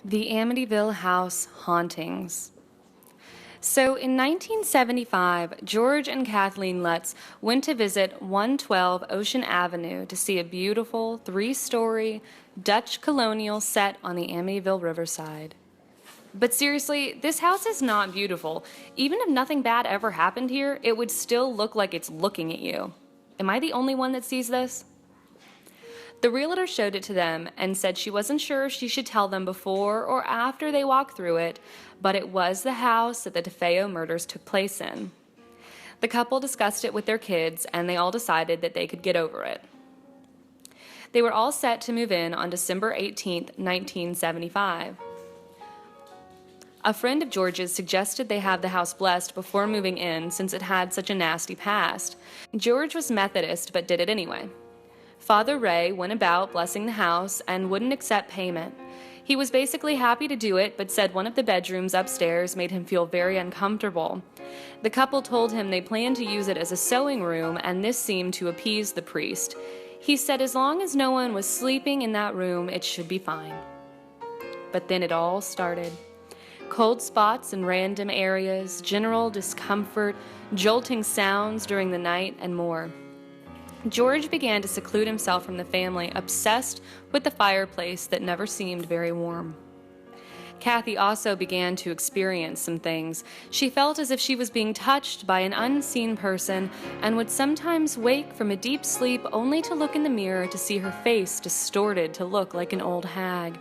The Amityville House Hauntings. So in 1975, George and Kathleen Lutz went to visit 112 Ocean Avenue to see a beautiful three-story Dutch colonial set on the Amityville riverside. But seriously, this house is not beautiful. Even if nothing bad ever happened here, it would still look like it's looking at you. Am I the only one that sees this? The realtor showed it to them and said she wasn't sure if she should tell them before or after they walked through it, but it was the house that the DeFeo murders took place in. The couple discussed it with their kids, and they all decided that they could get over it. They were all set to move in on December 18, 1975. A friend of George's suggested they have the house blessed before moving in since it had such a nasty past. George was Methodist but did it anyway. Father Ray went about blessing the house and wouldn't accept payment. He was basically happy to do it, but said one of the bedrooms upstairs made him feel very uncomfortable. The couple told him they planned to use it as a sewing room, and this seemed to appease the priest. He said as long as no one was sleeping in that room, it should be fine. But then it all started. Cold spots in random areas, general discomfort, jolting sounds during the night, and more. George began to seclude himself from the family, obsessed with the fireplace that never seemed very warm. Kathy also began to experience some things. She felt as if she was being touched by an unseen person and would sometimes wake from a deep sleep only to look in the mirror to see her face distorted to look like an old hag.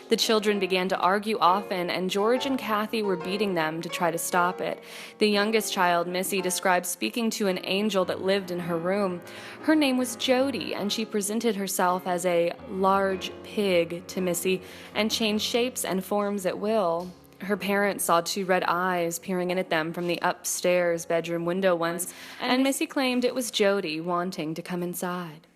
The children began to argue often, and George and Kathy were beating them to try to stop it. The youngest child, Missy, described speaking to an angel that lived in her room. Her name was Jody, and she presented herself as a large pig to Missy and changed shapes and forms at will. Her parents saw two red eyes peering in at them from the upstairs bedroom window once, and Missy claimed it was Jody wanting to come inside.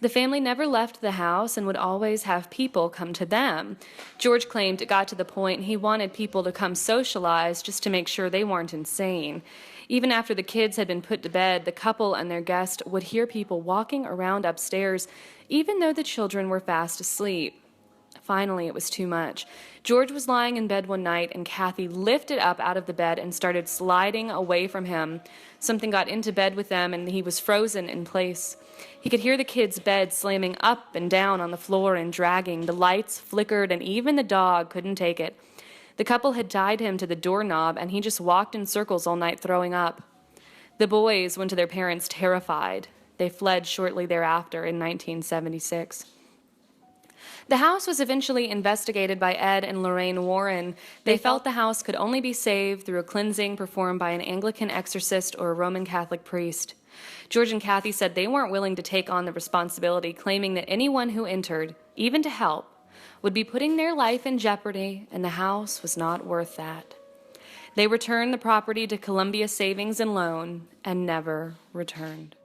The family never left the house and would always have people come to them. George claimed it got to the point he wanted people to come socialize just to make sure they weren't insane. Even after the kids had been put to bed, the couple and their guest would hear people walking around upstairs, even though the children were fast asleep. Finally, it was too much. George was lying in bed one night, and Kathy lifted up out of the bed and started sliding away from him. Something got into bed with them, and he was frozen in place. He could hear the kids' bed slamming up and down on the floor and dragging. The lights flickered, and even the dog couldn't take it. The couple had tied him to the doorknob, and he just walked in circles all night throwing up. The boys went to their parents terrified. They fled shortly thereafter in 1976. The house was eventually investigated by Ed and Lorraine Warren. They felt the house could only be saved through a cleansing performed by an Anglican exorcist or a Roman Catholic priest. George and Kathy said they weren't willing to take on the responsibility, claiming that anyone who entered, even to help, would be putting their life in jeopardy, and the house was not worth that. They returned the property to Columbia Savings and Loan and never returned.